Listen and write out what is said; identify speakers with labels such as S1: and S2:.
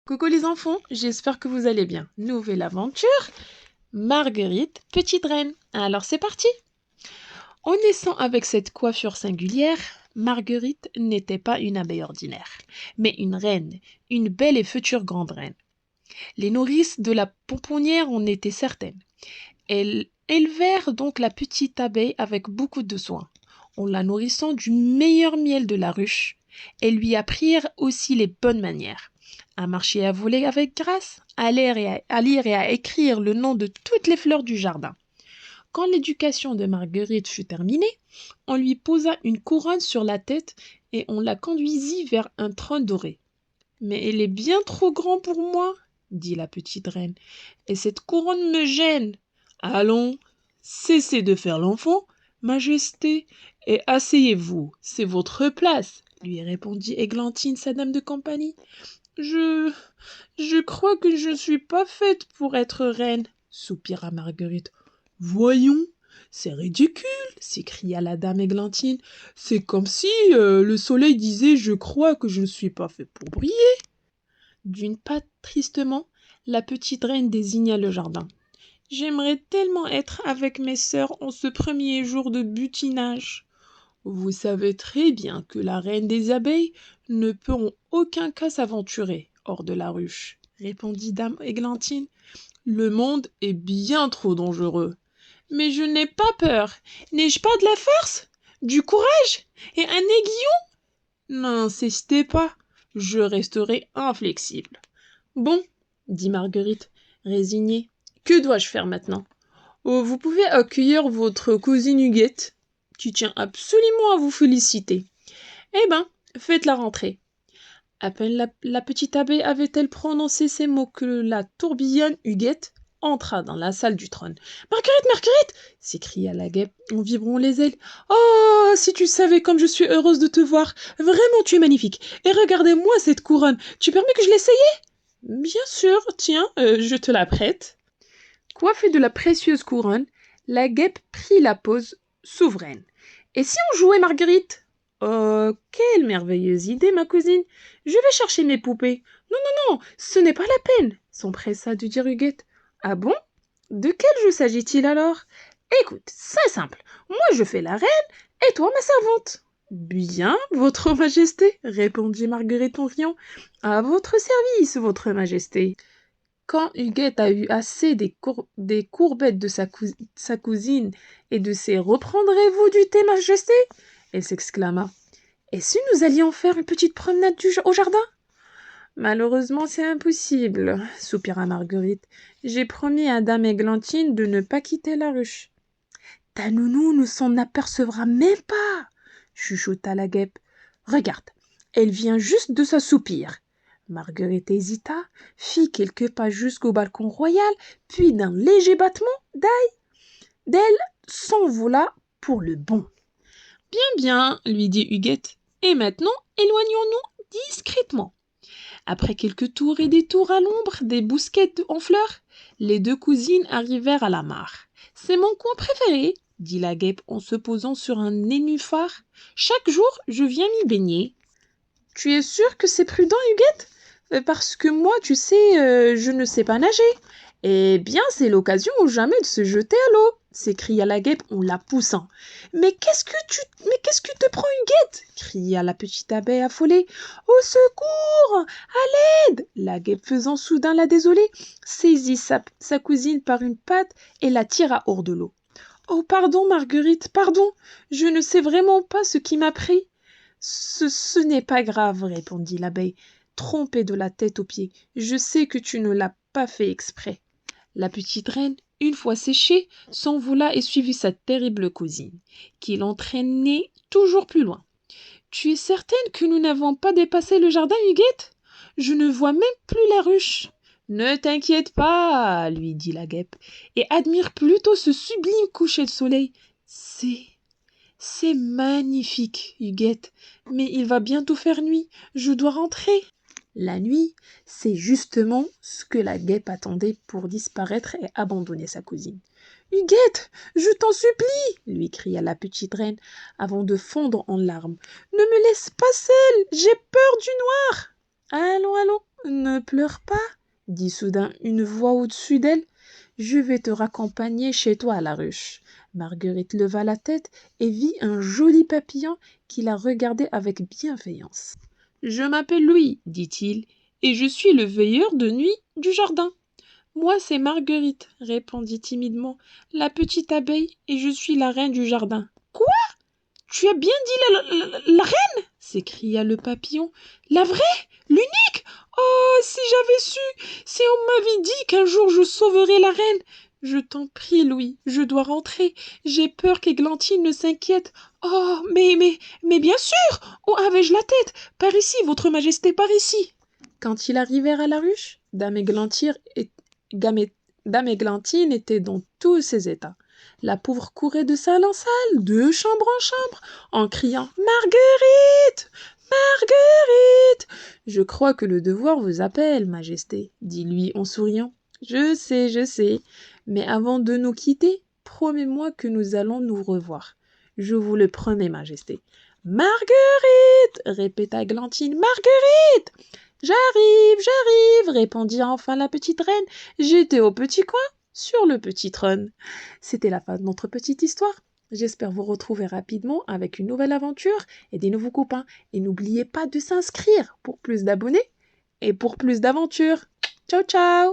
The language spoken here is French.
S1: Coucou les enfants, j'espère que vous allez bien. Nouvelle aventure, Marguerite, petite reine. Alors c'est parti. En naissant avec cette coiffure singulière, Marguerite n'était pas une abeille ordinaire, mais une reine, une belle et future grande reine. Les nourrices de la pomponnière en étaient certaines. Elles élevèrent donc la petite abeille avec beaucoup de soin, en la nourrissant du meilleur miel de la ruche. Elles lui apprirent aussi les bonnes manières, à marcher et à voler avec grâce, à lire et à écrire le nom de toutes les fleurs du jardin. Quand l'éducation de Marguerite fut terminée, on lui posa une couronne sur la tête et on la conduisit vers un trône doré. Mais elle est bien trop grande pour moi, dit la petite reine, et cette couronne me gêne. Allons, cessez de faire l'enfant, Majesté, et asseyez-vous, c'est votre place, lui répondit Églantine, sa dame de compagnie. Je... je crois que je ne suis pas faite pour être reine, soupira Marguerite. Voyons, c'est ridicule, s'écria la dame Églantine. C'est comme si le soleil disait je crois que je ne suis pas fait pour briller. D'une patte tristement, la petite reine désigna le jardin. J'aimerais tellement être avec mes sœurs en ce premier jour de butinage. Vous savez très bien que la reine des abeilles ne peut en aucun cas s'aventurer hors de la ruche, répondit dame Églantine. Le monde est bien trop dangereux. Mais je n'ai pas peur. N'ai-je pas de la force, du courage et un aiguillon? N'insistez pas, je resterai inflexible. Bon, dit Marguerite, résignée, que dois-je faire maintenant? Oh, vous pouvez accueillir votre cousine Huguette, qui tient absolument à vous féliciter. Eh ben, faites la rentrée. À peine la petite abeille avait-elle prononcé ces mots que la tourbillonne Huguette entra dans la salle du trône. Marguerite, Marguerite s'écria la guêpe en vibrant les ailes. Oh, si tu savais comme je suis heureuse de te voir. Vraiment, tu es magnifique. Et regardez-moi cette couronne. Tu permets que je l'essaye? Bien sûr, tiens, je te la prête. Coiffée de la précieuse couronne, la guêpe prit la pose souveraine. Et si on jouait Marguerite? Oh, quelle merveilleuse idée, ma cousine. Je vais chercher mes poupées. Non, non, non, ce n'est pas la peine, s'empressa de dire Huguette. Ah bon? De quel jeu s'agit-il alors? Écoute, c'est simple. Moi, je fais la reine et toi, ma servante. Bien, votre majesté, répondit Marguerite en riant. À votre service, votre majesté. Quand Huguette a eu assez des courbettes de sa cousine et de ses reprendrez-vous du thé, majesté? Elle s'exclama. Et si nous allions faire une petite promenade au jardin? Malheureusement, c'est impossible, soupira Marguerite. J'ai promis à dame Églantine de ne pas quitter la ruche. Ta nounou ne s'en apercevra même pas, chuchota la guêpe. Regarde, elle vient juste de s'assoupir. Marguerite hésita, fit quelques pas jusqu'au balcon royal, puis d'un léger battement d'elle s'envola pour le bon. Bien, bien, lui dit Huguette. Et maintenant, éloignons-nous discrètement. Après quelques tours et détours à l'ombre des bousquettes en fleurs, les deux cousines arrivèrent à la mare. C'est mon coin préféré, dit la guêpe en se posant sur un nénuphar. Chaque jour, je viens m'y baigner. Tu es sûre que c'est prudent, Huguette? Parce que moi, tu sais, je ne sais pas nager. Eh bien, c'est l'occasion ou jamais de se jeter à l'eau, s'écria la guêpe en la poussant. Mais qu'est-ce que te prend, Huguette? Cria la petite abeille affolée. Au secours! À l'aide! La guêpe faisant soudain la désolée, saisit sa cousine par une patte et la tira hors de l'eau. Oh, pardon, Marguerite, pardon, je ne sais vraiment pas ce qui m'a pris. Ce n'est pas grave, répondit l'abeille, trompée de la tête aux pieds. Je sais que tu ne l'as pas fait exprès. La petite reine, une fois séchée, s'envola et suivit sa terrible cousine, qui l'entraînait toujours plus loin. Tu es certaine que nous n'avons pas dépassé le jardin, Huguette? Je ne vois même plus la ruche. Ne t'inquiète pas, lui dit la guêpe, et admire plutôt ce sublime coucher de soleil. C'est magnifique, Huguette, mais il va bientôt faire nuit. Je dois rentrer. La nuit, c'est justement ce que la guêpe attendait pour disparaître et abandonner sa cousine. Huguette, je t'en supplie, lui cria la petite reine avant de fondre en larmes. Ne me laisse pas seule, j'ai peur du noir. Allons, allons, ne pleure pas, dit soudain une voix au-dessus d'elle. Je vais te raccompagner chez toi à la ruche. Marguerite leva la tête et vit un joli papillon qui la regardait avec bienveillance. Je m'appelle Louis, dit-il, et je suis le veilleur de nuit du jardin. Moi, c'est Marguerite, répondit timidement la petite abeille, et je suis la reine du jardin. Quoi? Tu as bien dit la reine? S'écria le papillon. La vraie? L'unique? Oh, si j'avais su! Si on m'avait dit qu'un jour je sauverais la reine! Je t'en prie, Louis, je dois rentrer. J'ai peur qu'Églantine ne s'inquiète. Oh, mais bien sûr! Où avais-je la tête? Par ici, votre majesté, par ici! Quand ils arrivèrent à la ruche, Dame Églantine était dans tous ses états. La pauvre courait de salle en salle, de chambre en chambre, en criant « Marguerite! Marguerite !»« Je crois que le devoir vous appelle, Majesté, » dit lui en souriant. « Je sais, mais avant de nous quitter, promets-moi que nous allons nous revoir. »« Je vous le promets, Majesté. »« Marguerite !» répéta Églantine. « Marguerite !»« J'arrive, répondit enfin la petite reine. J'étais au petit coin, sur le petit trône. C'était la fin de notre petite histoire. J'espère vous retrouver rapidement avec une nouvelle aventure et des nouveaux copains. Et n'oubliez pas de s'inscrire pour plus d'abonnés et pour plus d'aventures. Ciao, ciao!